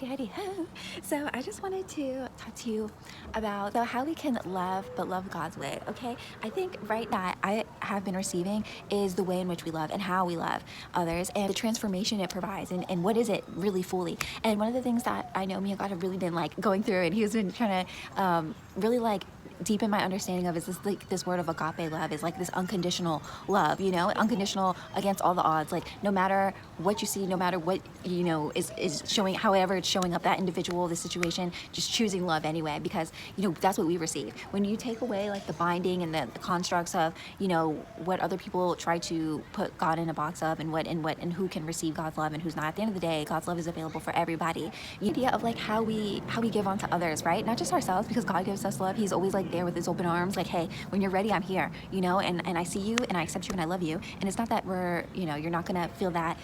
Heidi. So I just wanted to talk to you about how we can love, but love God's way, okay? I think right now I have been receiving is the way in which we love and how we love others and the transformation it provides and what is it really fully. And one of the things that I know me and God have really been like going through, and he's been trying to really like deepen my understanding of is this like this word of agape love is like this unconditional love, you know, unconditional against all the odds, like no matter what you see, no matter what you know is showing, however it's showing up, that individual, the situation, just choosing love anyway, because you know that's what we receive when you take away like the binding and the constructs of, you know, what other people try to put God in a box of and what and who can receive God's love and who's not. At the end of the day, God's love is available for everybody. The idea of like how we give on to others, right? Not just ourselves, because God gives us love. He's always like there with his open arms, like, hey, when you're ready, I'm here, you know, and I see you and I accept you and I love you. And it's not that we're, you know, you're not gonna feel that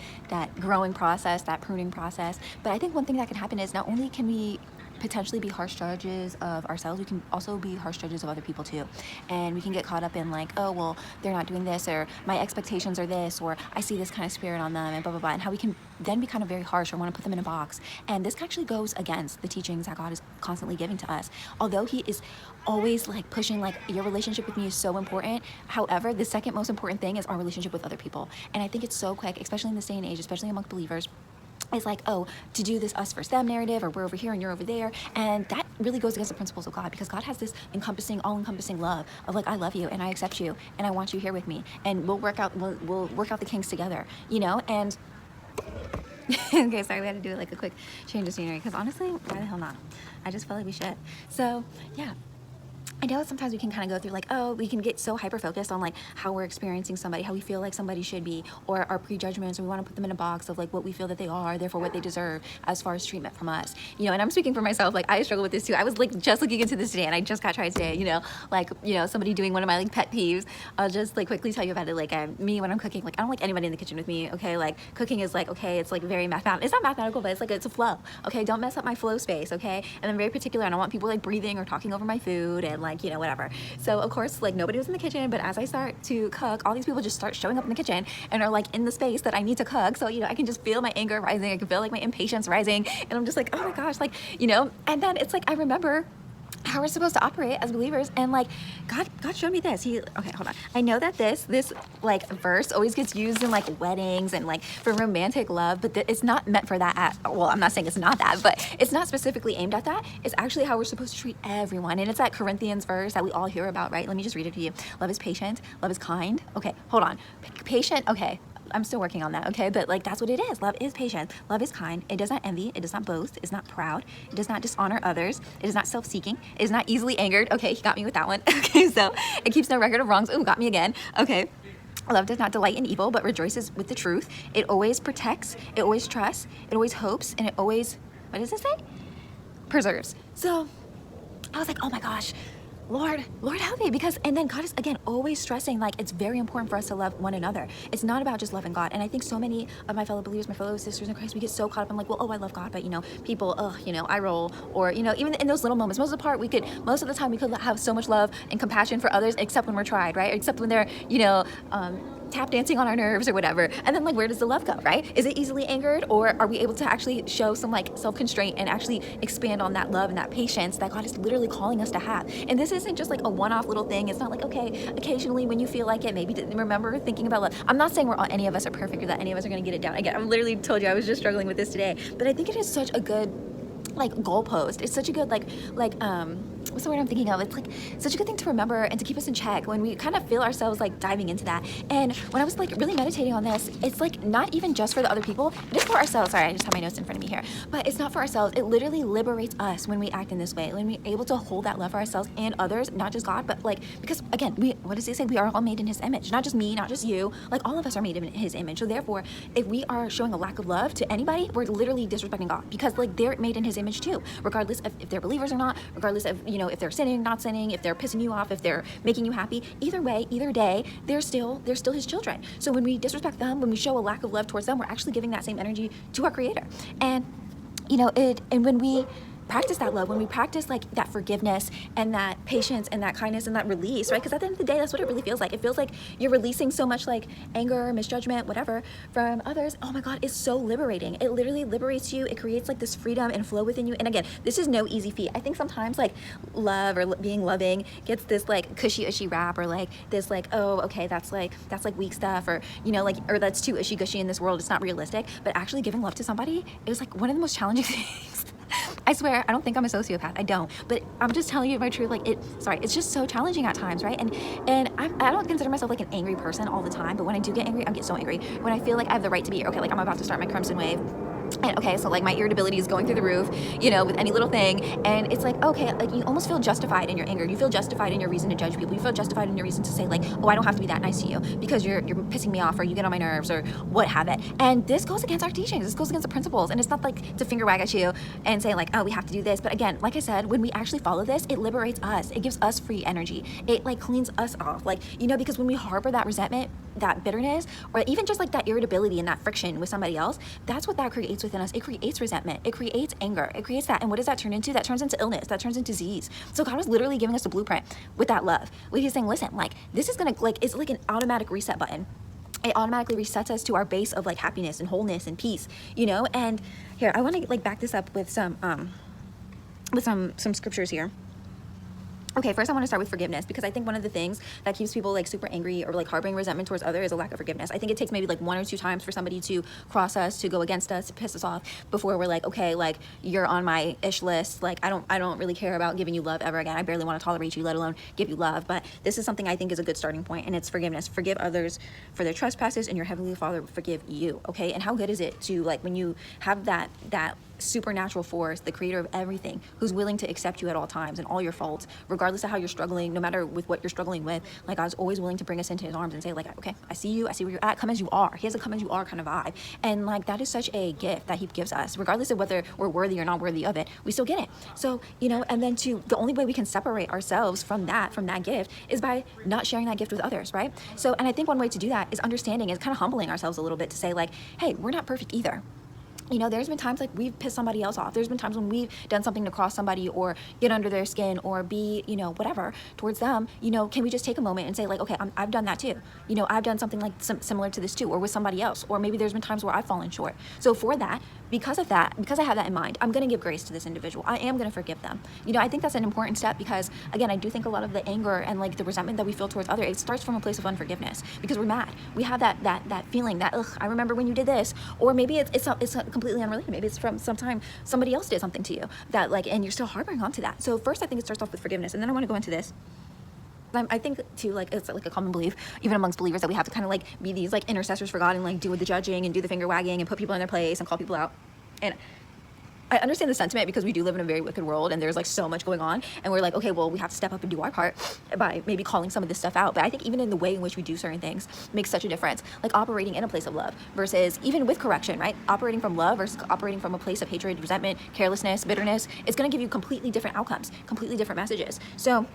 growing process, that pruning process. But I think one thing that can happen is not only can we potentially be harsh judges of ourselves, we can also be harsh judges of other people too. And we can get caught up in like, oh, well, they're not doing this, or my expectations are this, or I see this kind of spirit on them, and blah, blah, blah. And how we can then be kind of very harsh or want to put them in a box. And this actually goes against the teachings that God is constantly giving to us. Although he is always like pushing like your relationship with me is so important. However, the second most important thing is our relationship with other people. And I think it's so quick, especially in this day and age, especially among believers, it's like, oh, to do this us versus them narrative, or we're over here and you're over there. And that really goes against the principles of God, because God has this all-encompassing love of like, I love you and I accept you and I want you here with me, and we'll work out the kinks together, you know. And okay, sorry, we had to do like a quick change of scenery, because honestly, why the hell not? I just felt like we should. So yeah, I know sometimes we can kind of go through like, oh, we can get so hyper-focused on like how we're experiencing somebody, how we feel like somebody should be, or our prejudgments, and we want to put them in a box of like what we feel that they are, therefore what they deserve as far as treatment from us, you know. And I'm speaking for myself, like I struggle with this too. I was like just looking into this today, and I just got tried today, you know, like, you know, somebody doing one of my like pet peeves. I'll just like quickly tell you about it. Like me, when I'm cooking, like I don't like anybody in the kitchen with me, okay? Like cooking is like, okay, it's like very mathematical. It's not mathematical, but it's like, it's a flow, okay? Don't mess up my flow space, okay? And I'm very particular, and I don't want people like breathing or talking over my food and like, you know, whatever. So of course, like nobody was in the kitchen, but as I start to cook, all these people just start showing up in the kitchen and are like in the space that I need to cook. So, you know, I can just feel my anger rising. I can feel like my impatience rising, and I'm just like, oh my gosh, like, you know. And then it's like, I remember how we're supposed to operate as believers, and like God showed me this. Okay, hold on. I know that this like verse always gets used in like weddings and like for romantic love, but it's not meant for that well, I'm not saying it's not that, but it's not specifically aimed at that. It's actually how we're supposed to treat everyone. And it's that Corinthians verse that we all hear about, right? Let me just read it to you. Love is patient, love is kind. Okay, hold on. Patient, okay, I'm still working on that, okay? But like, that's what it is. Love is patient. Love is kind. It does not envy. It does not boast. It is not proud. It does not dishonor others. It is not self-seeking. It is not easily angered. Okay, he got me with that one. Okay, so it keeps no record of wrongs. Ooh, got me again. Okay. Love does not delight in evil, but rejoices with the truth. It always protects. It always trusts. It always hopes. And it always, what does it say? Preserves. So I was like, oh my gosh, Lord help me, because, and then God is again always stressing like it's very important for us to love one another. It's not about just loving God. And I think so many of my fellow believers, my fellow sisters in Christ, we get so caught up in like, well, oh, I love God, but you know, people, you know, I roll, or you know, even in those little moments, most of the time we could have so much love and compassion for others, except when we're tried, right? Or except when they're, you know, tap dancing on our nerves or whatever. And then like, where does the love go, right? Is it easily angered, or are we able to actually show some like self-constraint and actually expand on that love and that patience that God is literally calling us to have? And this isn't just like a one-off little thing. It's not like, okay, occasionally when you feel like it, maybe remember thinking about love. I'm not saying any of us are perfect or that any of us are going to get it down. Again, I literally told you I was just struggling with this today, but I think it is such a good like goalpost. It's such a good what's the word I'm thinking of? It's like such a good thing to remember and to keep us in check when we kind of feel ourselves like diving into that. And when I was like really meditating on this, it's like not even just for the other people, it is for ourselves. Sorry, I just have my notes in front of me here, but it's not for ourselves. It literally liberates us when we act in this way, when we're able to hold that love for ourselves and others, not just God, but like, because again, what does he say? We are all made in his image, not just me, not just you, like all of us are made in his image. So therefore, if we are showing a lack of love to anybody, we're literally disrespecting God, because like they're made in his image too, regardless of if they're believers or not, regardless of, you know, if they're sinning, not sinning, if they're pissing you off, if they're making you happy. Either way, either day, they're still his children. So when we disrespect them, when we show a lack of love towards them, we're actually giving that same energy to our creator. And you know, and when we practice that love, when we practice like that forgiveness and that patience and that kindness and that release, right? Because at the end of the day, that's what it really feels like. It feels like you're releasing so much like anger, misjudgment, whatever from others. Oh my God, it's so liberating. It literally liberates you. It creates like this freedom and flow within you. And again, this is no easy feat. I think sometimes like love or being loving gets this like cushy rap, or like this like, oh, okay, that's like weak stuff, or you know, like, or that's too ushy gushy in this world. It's not realistic. But actually giving love to somebody, it was like one of the most challenging things. I swear, I don't think I'm a sociopath. I don't. But I'm just telling you my truth. Like it's just so challenging at times, right? And I don't consider myself like an angry person all the time. But when I do get angry, I get so angry. When I feel like I have the right to be, okay, like I'm about to start my Crimson Wave. And okay, so like my irritability is going through the roof, you know, with any little thing. And it's like, okay, like you almost feel justified in your anger. You feel justified in your reason to judge people. You feel justified in your reason to say like, oh, I don't have to be that nice to you because you're pissing me off, or you get on my nerves, or what have it. And this goes against our teachings. This goes against the principles. And it's not like to finger wag at you and say like, oh, we have to do this. But again, like I said, when we actually follow this, it liberates us. It gives us free energy. It like cleans us off. Like, you know, because when we harbor that resentment, that bitterness, or even just like that irritability and that friction with somebody else, that's what that creates within us. It creates resentment. It creates anger. It creates that. And what does that turn into? That turns into illness. That turns into disease. So God was literally giving us a blueprint with that love. Where He's saying, listen, like this is gonna like, it's like an automatic reset button. It automatically resets us to our base of like happiness and wholeness and peace, you know? And here, I want to like back this up with some scriptures here. Okay, first I want to start with forgiveness, because I think one of the things that keeps people like super angry or like harboring resentment towards others is a lack of forgiveness. I think it takes maybe like 1 or 2 times for somebody to cross us, to go against us, to piss us off, before we're like, okay, like you're on my ish list. Like I don't really care about giving you love ever again. I barely want to tolerate you, let alone give you love. But this is something I think is a good starting point, and it's forgiveness. Forgive others for their trespasses, and your heavenly Father will forgive you. Okay, and how good is it to like when you have that supernatural force, the creator of everything, who's willing to accept you at all times and all your faults, regardless of how you're struggling, no matter with what you're struggling with. Like God's always willing to bring us into His arms and say like, okay, I see you, I see where you're at, come as you are. He has a come as you are kind of vibe. And like that is such a gift that He gives us, regardless of whether we're worthy or not worthy of it, we still get it. So, you know, and then the only way we can separate ourselves from that gift is by not sharing that gift with others, right? So, and I think one way to do that is understanding, is kind of humbling ourselves a little bit to say like, hey, we're not perfect either. You know, there's been times like we've pissed somebody else off. There's been times when we've done something to cross somebody or get under their skin or be, you know, whatever towards them. You know, can we just take a moment and say like, okay, I've done that too. You know, I've done something like similar to this too, or with somebody else, or maybe there's been times where I've fallen short. So for that, because of that, because I have that in mind, I'm going to give grace to this individual. I am going to forgive them. You know, I think that's an important step, because again, I do think a lot of the anger and like the resentment that we feel towards others, it starts from a place of unforgiveness, because we're mad. We have that feeling that, ugh, I remember when you did this, or maybe it's completely unrelated. Maybe it's from sometime somebody else did something to you that like, and you're still harboring onto that. So first, I think it starts off with forgiveness, and then I want to go into this. I think too, like it's like a common belief, even amongst believers, that we have to kind of like be these like intercessors for God and like do the judging and do the finger wagging and put people in their place and call people out. And I understand the sentiment, because we do live in a very wicked world and there's like so much going on, and we're like, okay, well, we have to step up and do our part by maybe calling some of this stuff out. But I think even in the way in which we do certain things makes such a difference, like operating in a place of love versus even with correction, right? Operating from love versus operating from a place of hatred, resentment, carelessness, bitterness, it's going to give you completely different outcomes, completely different messages. So,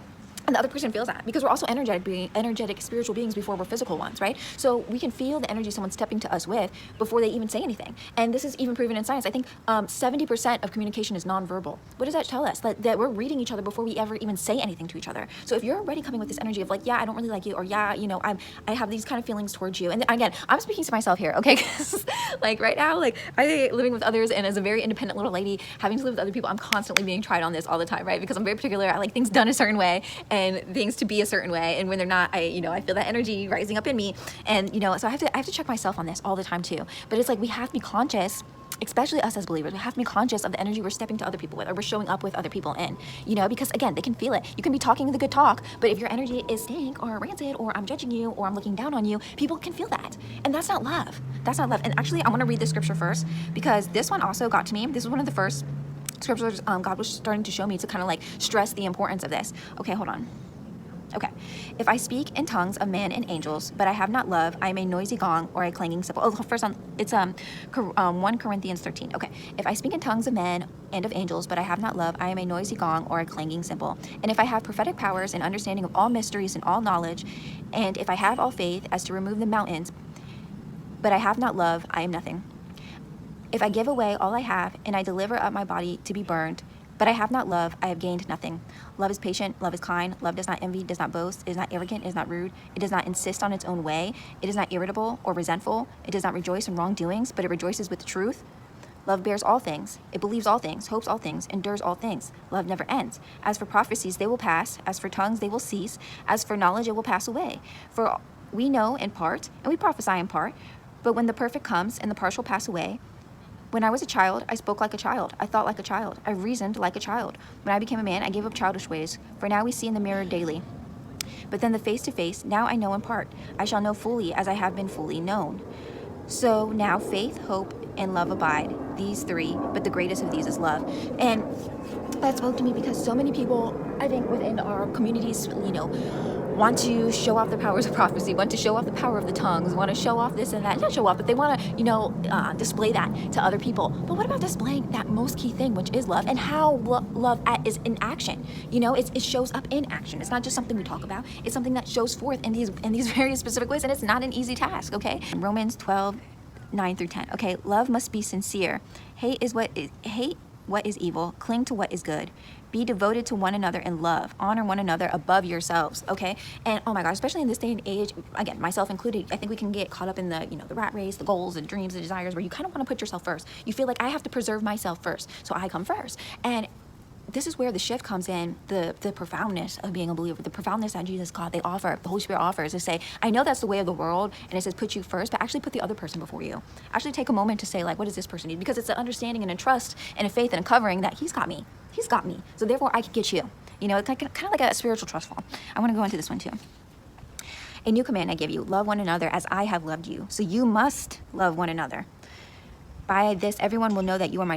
and the other person feels that, because we're also energetic spiritual beings before we're physical ones, right? So we can feel the energy someone's stepping to us with before they even say anything. And this is even proven in science. I think 70% of communication is nonverbal. What does that tell us? That we're reading each other before we ever even say anything to each other. So if you're already coming with this energy of like, yeah, I don't really like you, or yeah, you know, I have these kind of feelings towards you. And again, I'm speaking to myself here, okay? Because like right now, like I living with others, and as a very independent little lady, having to live with other people, I'm constantly being tried on this all the time, right? Because I'm very particular. I like things done a certain way, and things to be a certain way, and when they're not, I feel that energy rising up in me, and you know, so I have to check myself on this all the time too. But it's like we have to be conscious, especially us as believers, we have to be conscious of the energy we're stepping to other people with, or we're showing up with other people in, you know, because again, they can feel it. You can be talking the good talk, but if your energy is stink or rancid, or I'm judging you, or I'm looking down on you, people can feel that, and that's not love. That's not love. And actually, I want to read this scripture first, because this one also got to me. This is one of the first scriptures God was starting to show me to kind of like stress the importance of this. Okay, hold on. Okay, if I speak in tongues of men and angels, but I have not love, I am a noisy gong or a clanging cymbal. Oh, first on, it's 1 Corinthians 13. Okay, if I speak in tongues of men and of angels, but I have not love, I am a noisy gong or a clanging cymbal. And if I have prophetic powers and understanding of all mysteries and all knowledge, and if I have all faith as to remove the mountains, but I have not love, I am nothing. If I give away all I have, and I deliver up my body to be burned, But I have not love, I have gained nothing. Love is patient, love is kind, love does not envy, does not boast, it is not arrogant, it is not rude, it does not insist on its own way, it is not irritable or resentful, it does not rejoice in wrongdoings, but it rejoices with the truth. Love bears all things, it believes all things, hopes all things, endures all things. Love never ends. As for prophecies, they will pass. As for tongues, they will cease. As for knowledge, it will pass away. For we know in part, and we prophesy in part, but when the perfect comes and the partial pass away, when I was a child, I spoke like a child. I thought like a child. I reasoned like a child. When I became a man, I gave up childish ways. For now we see in the mirror daily. But then the face to face, now I know in part. I shall know fully as I have been fully known. So now faith, hope, and love abide, these three, but the greatest of these is love. And that spoke to me because so many people, I think, within our communities, want to show off the powers of prophecy, want to show off the power of the tongues, want to show off this and that. Not show off, but they want to, display that to other people. But what about displaying that most key thing, which is love, and how love is in action? It shows up in action. It's not just something we talk about. It's something that shows forth in these very specific ways, and it's not an easy task, okay? Romans 12, 9 through 10. Okay, love must be sincere. Hate what is evil. Cling to what is good. Be devoted to one another in love. Honor one another above yourselves, okay? And oh my gosh, especially in this day and age, again, myself included, I think we can get caught up in the, the rat race, the goals, the dreams, the desires, where you kind of want to put yourself first. You feel like I have to preserve myself first, so I come first. And this is where the shift comes in, the profoundness of being a believer, the profoundness that Jesus, God, the Holy Spirit offers to say, I know that's the way of the world, and it says put you first, but actually put the other person before you. Actually take a moment to say, like, what does this person need? Because it's an understanding and a trust and a faith and a covering that he's got me. He's got me. So therefore I can get you. It's kind of like a spiritual trust fall. I want to go into this one too. A new command I give you, love one another as I have loved you. So you must love one another. By this, everyone will know that you are my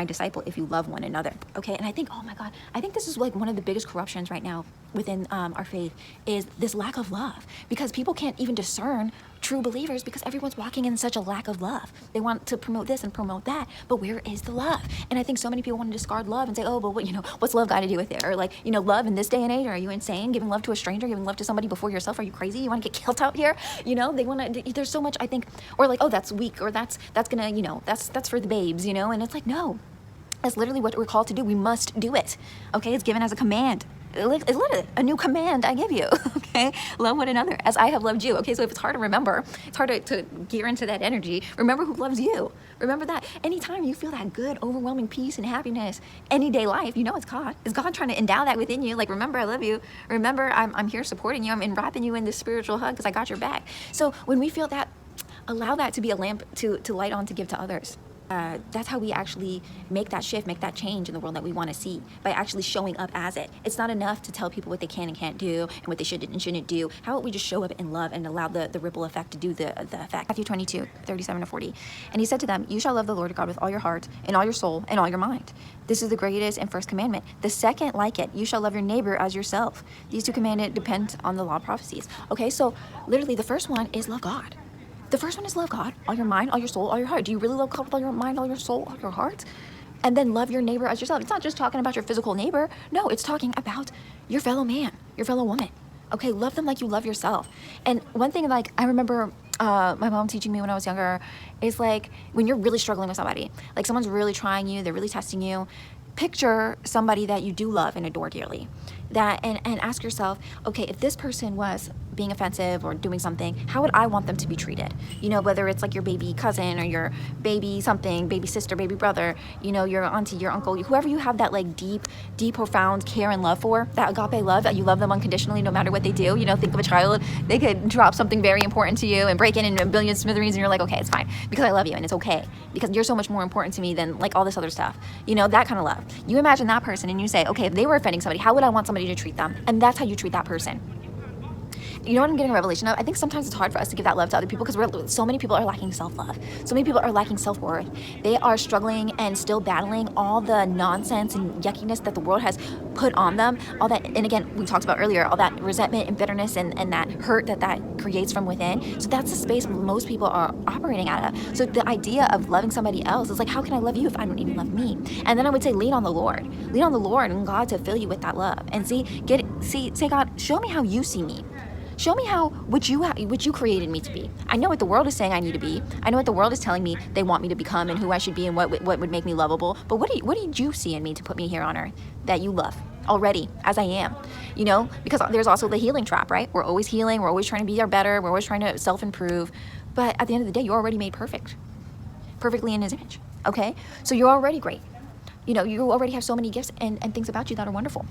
disciple if you love one another. Okay, and I think, oh my God, I think this is like one of the biggest corruptions right now within our faith is this lack of love, because people can't even discern true believers because everyone's walking in such a lack of love. They want to promote this and promote that, but where is the love? And I think so many people want to discard love and say, oh, but what's love got to do with it? Or like, love in this day and age, are you insane? Giving love to a stranger, giving love to somebody before yourself, are you crazy? You want to get killed out here? They want to, there's so much, I think, or like, oh, that's weak, or that's gonna, that's for the babes, and it's like, no, that's literally what we're called to do. We must do it. Okay, it's given as a command. It's literally a new command I give you, okay? Love one another as I have loved you, okay? So if it's hard to remember, it's hard to gear into that energy, remember who loves you. Remember that anytime you feel that good, overwhelming peace and happiness, any day life, it's God. It's God trying to endow that within you. Like, remember, I love you. Remember, I'm here supporting you. I'm enwrapping you in this spiritual hug because I got your back. So when we feel that, allow that to be a lamp to light on to give to others. That's how we actually make that shift, make that change in the world that we want to see, by actually showing up as it. It's not enough to tell people what they can and can't do and what they should and shouldn't do. How about we just show up in love and allow the ripple effect to do the effect? Matthew 22, 37 to 40. And he said to them, you shall love the Lord your God with all your heart and all your soul and all your mind. This is the greatest and first commandment. The second like it, you shall love your neighbor as yourself. These two commandments depend on the law of prophecies. Okay, so literally the first one is love God. The first one is love God, all your mind, all your soul, all your heart. Do you really love God with all your mind, all your soul, all your heart? And then love your neighbor as yourself. It's not just talking about your physical neighbor. No, it's talking about your fellow man, your fellow woman. Okay, love them like you love yourself. And one thing, like, I remember my mom teaching me when I was younger is, like, when you're really struggling with somebody, like someone's really trying you, they're really testing you, picture somebody that you do love and adore dearly. And ask yourself, okay, if this person was being offensive or doing something, how would I want them to be treated? Whether it's like your baby cousin or your baby something, baby sister, baby brother, your auntie, your uncle, whoever you have that like deep, profound care and love for, that agape love, that you love them unconditionally no matter what they do. Think of a child, they could drop something very important to you and break in a billion smithereens and you're like, okay, it's fine because I love you and it's okay because you're so much more important to me than like all this other stuff. That kind of love. You imagine that person and you say, okay, if they were offending somebody, how would I want somebody to treat them? And that's how you treat that person. You know what I'm getting a revelation of? I think sometimes it's hard for us to give that love to other people because so many people are lacking self-love. So many people are lacking self-worth. They are struggling and still battling all the nonsense and yuckiness that the world has put on them. All that, and again, we talked about earlier, all that resentment and bitterness and that hurt that creates from within. So that's the space most people are operating out of. So the idea of loving somebody else is like, how can I love you if I don't even love me? And then I would say, lean on the Lord. Lean on the Lord and God to fill you with that love. And say, God, show me how you see me. Show me how what you created me to be. I know what the world is saying I need to be. I know what the world is telling me they want me to become and who I should be and what would make me lovable. But what did you see in me to put me here on earth that you love already as I am? You know, because there's also the healing trap, right? We're always healing. We're always trying to be our better. We're always trying to self-improve. But at the end of the day, you're already made perfectly in his image. Okay? So you're already great. You know, you already have so many gifts and things about you that are wonderful.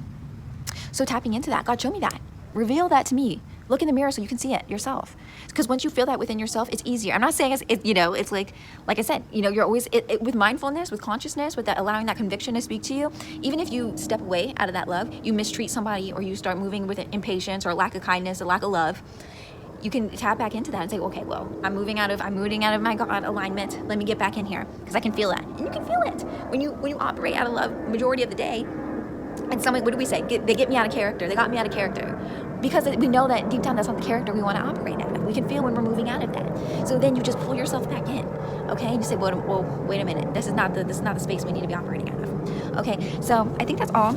So tapping into that, God, show me that. Reveal that to me. Look in the mirror so you can see it yourself. Because once you feel that within yourself, it's easier. I'm not saying it's like I said, you know, you're always, with mindfulness, with consciousness, with that, allowing that conviction to speak to you, even if you step away out of that love, you mistreat somebody or you start moving with impatience or lack of kindness, a lack of love, you can tap back into that and say, okay, well, I'm moving out of my God alignment. Let me get back in here because I can feel that. And you can feel it when you operate out of love majority of the day. And someone, what do we say? They get me out of character. They got me out of character. Because we know that deep down that's not the character we want to operate out of. We can feel when we're moving out of that. So then you just pull yourself back in. Okay? And you say, well, wait a minute. This is not the space we need to be operating out of. Okay, so I think that's all.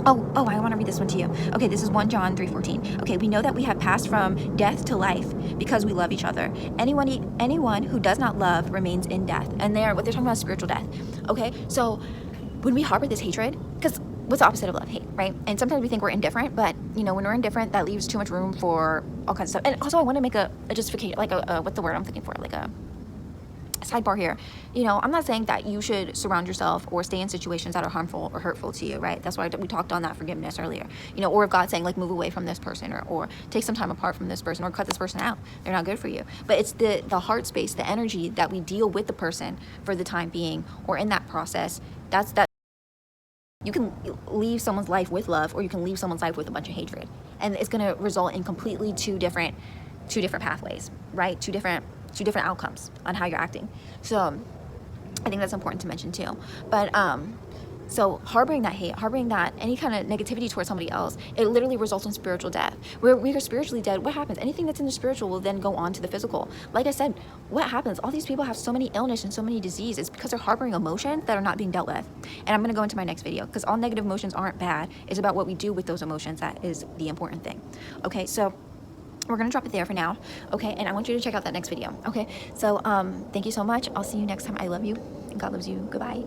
Oh, I want to read this one to you. Okay, this is 1 John 3:14. Okay, we know that we have passed from death to life because we love each other. Anyone who does not love remains in death. And what they're talking about is spiritual death. Okay, so when we harbor this hatred, because what's the opposite of love? Hate, right? And sometimes we think we're indifferent, but you know, when we're indifferent, that leaves too much room for all kinds of stuff. And also, I want to make a justification, like what's the word I'm thinking for? Like a sidebar here. You know, I'm not saying that you should surround yourself or stay in situations that are harmful or hurtful to you, right? That's why we talked on that forgiveness earlier. You know, or if God's saying like move away from this person or take some time apart from this person or cut this person out. They're not good for you. But it's the heart space, the energy that we deal with the person for the time being or in that process. That's you can leave someone's life with love or you can leave someone's life with a bunch of hatred. And it's going to result in completely two different pathways, right? Two different outcomes on how you're acting. So I think that's important to mention too. But so harboring that hate, harboring that any kind of negativity towards somebody else, it literally results in spiritual death. Where we are spiritually dead, what happens? Anything that's in the spiritual will then go on to the physical. Like I said, what happens? All these people have so many illness and so many diseases because they're harboring emotions that are not being dealt with. And I'm going to go into my next video because all negative emotions aren't bad. It's about what we do with those emotions that is the important thing. Okay, so we're going to drop it there for now. Okay, and I want you to check out that next video. Okay, so thank you so much. I'll see you next time. I love you and God loves you. Goodbye.